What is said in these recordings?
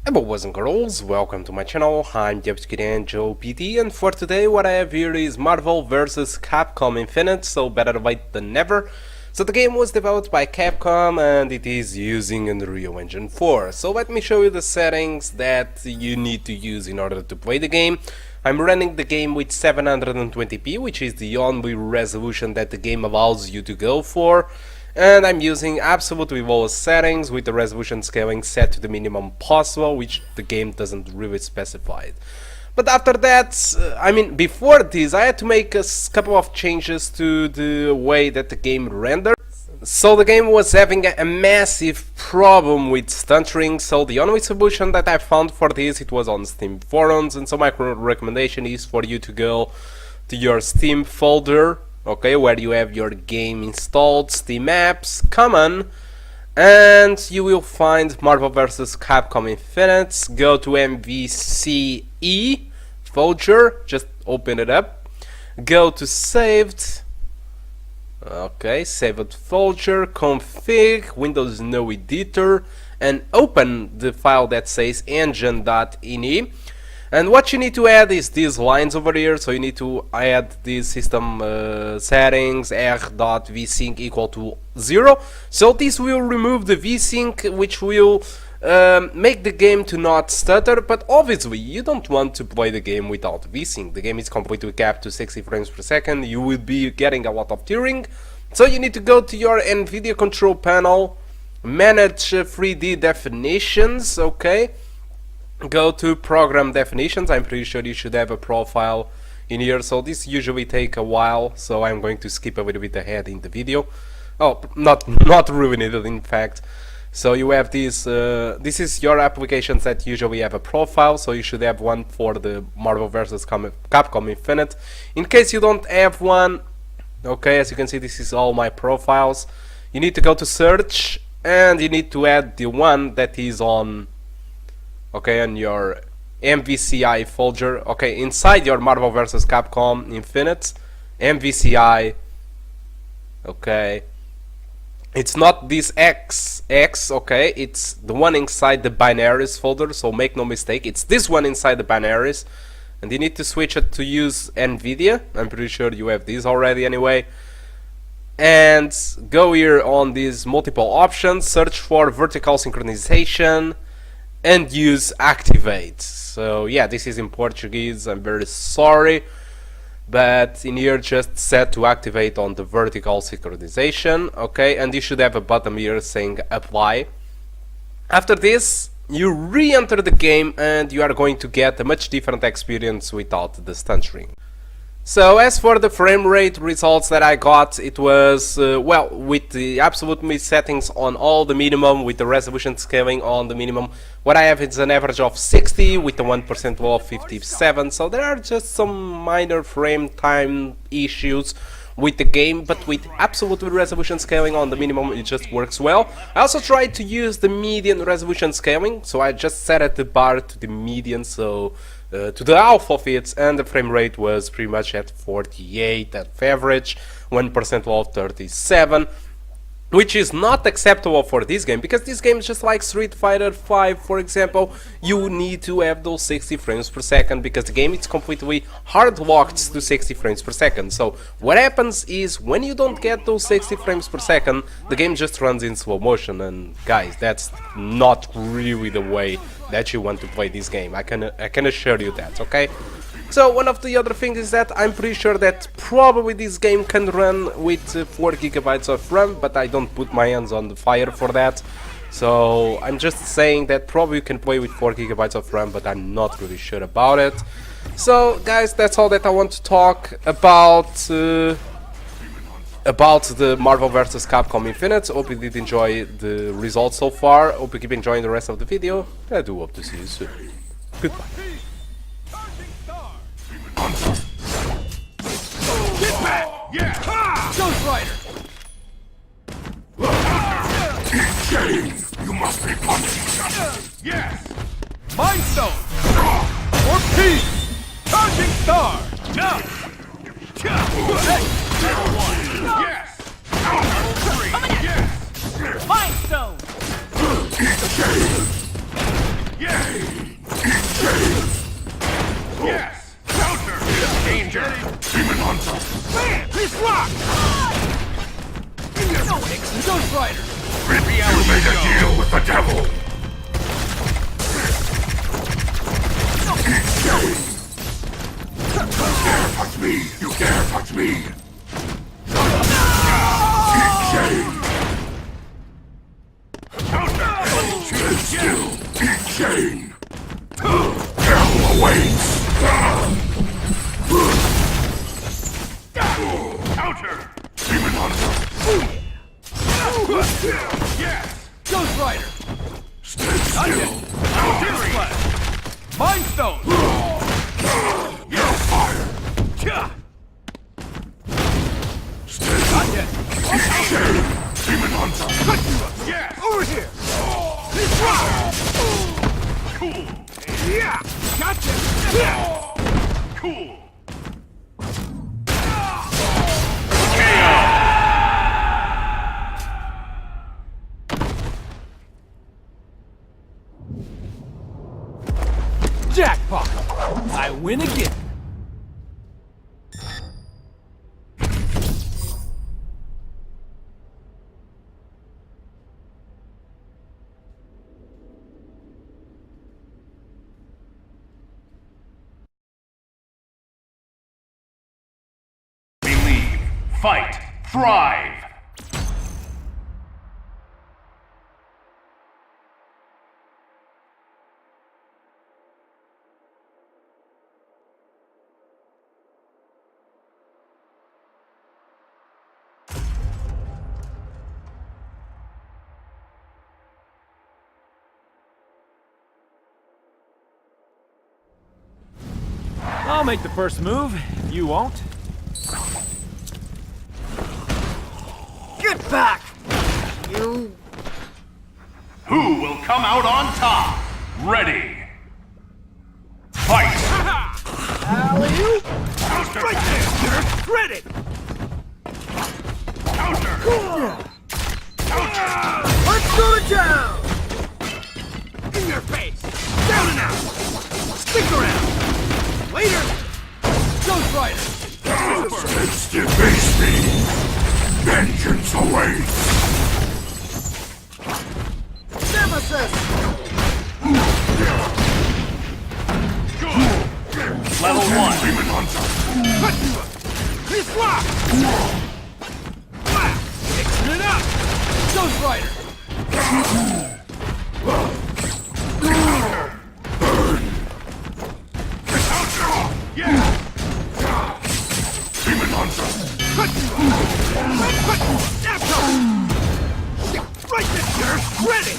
Hello boys and girls, welcome to my channel. I'm WHQL PT, and for today what I have here is Marvel vs Capcom Infinite, so better late than never. So the game was developed by Capcom and it is using Unreal Engine 4. So let me show you the settings that you need to use in order to play the game. I'm running the game with 720p, which is the only resolution that the game allows you to go for. And I'm using absolutely lowest settings with the resolution scaling set to the minimum possible, which the game doesn't really specify. But after that, before this, I had to make a couple of changes to the way that the game rendered. So the game was having a massive problem with stuttering, so the only solution that I found for this, it was on Steam forums, and so my recommendation is for you to go to your Steam folder, okay, where you have your game installed, Steam apps, common, and you will find Marvel vs Capcom Infinite. Go to MVCE folder, just open it up, go to saved, okay, saved folder, config, Windows no editor, and open the file that says engine.ini. And what you need to add is these lines over here, so you need to add these system settings r.vsync equal to 0. So this will remove the vsync, which will make the game to not stutter, but obviously you don't want to play the game without vsync. The game is completely capped to 60 frames per second, you will be getting a lot of tearing. So you need to go to your Nvidia control panel, manage 3D definitions, okay. Go to program definitions. I'm pretty sure you should have a profile in here, so this usually take a while, so I'm going to skip a little bit ahead in the video. Oh, not really needed, in fact. So you have this is your applications that usually have a profile, so you should have one for the Marvel vs Capcom Infinite. In case you don't have one, okay, as you can see, this is all my profiles. You need to go to search and you need to add the one that is on, okay, on your MVCI folder, okay, inside your Marvel vs Capcom Infinite, MVCI, okay, it's not this X, okay, it's the one inside the binaries folder, so make no mistake, it's this one inside the binaries, and you need to switch it to use Nvidia. I'm pretty sure you have these already anyway. And go here on these multiple options, search for vertical synchronization, and use activate. So yeah, this is in Portuguese, I'm very sorry, but in here just set to activate on the vertical synchronization, okay, and you should have a button here saying apply. After this, you re-enter the game and you are going to get a much different experience without the stuttering. So as for the frame rate results that I got, it was, well, with the absolute settings on all the minimum, with the resolution scaling on the minimum, what I have is an average of 60 with the 1% low of 57, so there are just some minor frame time issues with the game, but with absolute resolution scaling on the minimum it just works well. I also tried to use the median resolution scaling, so I just set at the bar to the median, so to the half of it, and the frame rate was pretty much at 48 at average, 1% low of 37, which is not acceptable for this game, because this game is just like Street Fighter 5, for example. You need to have those 60 frames per second, because the game is completely hard locked to 60 frames per second. So what happens is, when you don't get those 60 frames per second, the game just runs in slow motion, and guys, that's not really the way that you want to play this game. I can assure you that, okay? So one of the other things is that I'm pretty sure that probably this game can run with 4 GB of RAM, but I don't put my hands on the fire for that. So I'm just saying that probably you can play with 4 GB of RAM, but I'm not really sure about it. So guys, that's all that I want to talk about the Marvel vs Capcom Infinite. Hope you did enjoy the results so far. Hope you keep enjoying the rest of the video. I do hope to see you soon. Goodbye. Get back! Yeah! Ha! Ghost Rider! Shame! You must be punching something! Yes! Mind Stone! For peace! Charging Star! No! Hey! Level 1! Yes! Level 3! Yes! Mind Stone! Shame! Yes! Counter! Danger! Demon Hunter! Man! Please rock! No X! Ghost Rider! You made a deal with the devil! You dare touch me! You dare touch me! Eat shame! Stand still! Eat shame! Hell awaits! Counter! Demon Hunter! Yes! Ghost Rider! Stand still! Splash! Mind Stone! Hellfire! Stand Yet. Eat shame! Demon Hunter! Cut you up! Yes! Over here! This rock! Cool! Yeah! Gotcha! Yeah! Cool! Jackpot! I win again! Believe, fight, thrive! I'll make the first move, if you won't. Get back! You... Who will come out on top? Ready! Fight! Alley-oop! Right there! Credit! Counter! Counter! Let's go to town! In your face! Down and out! Stick around! Later! Ghost Rider! Still face me! Vengeance awaits! Nemesis! Good! Level 1! Demon Hunter! Cut you up! This lock! Flat! Mixing it up! Ghost Rider! Counter! Yeah! Demon Hunter! Cut you up! Cut you up! Snap cover! Right there! Ready!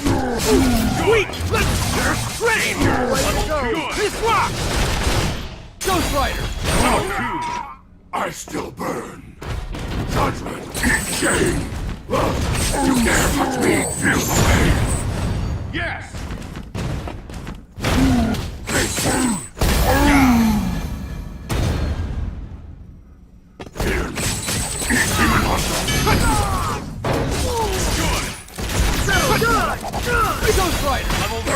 Sweet! Let's Dirk! Ready! Level 2! This lock! Ghost Rider! Level 2! I still burn! Judgment! Eat shame! You dare touch me! Feel the pain! Yes! Face me! Fear me! Demon Hunter! Ghost Rider! Level 3!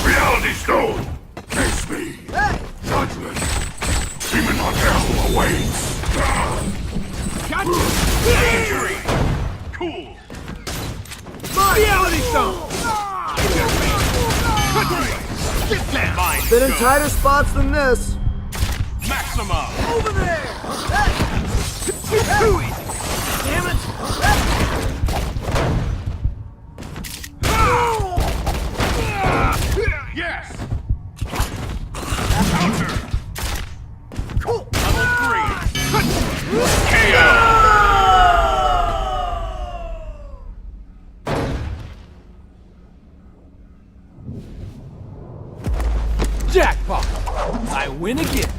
Reality Stone! Face me! Judgment! Demon Hunter awaits! Gotcha! Injury! Cool! Reality Stone! Get down! Been in tighter spots than this. Maxima! Over there! Too easy! Damn it! Yes! Counter! Level 3! KO! Jackpot! I win again!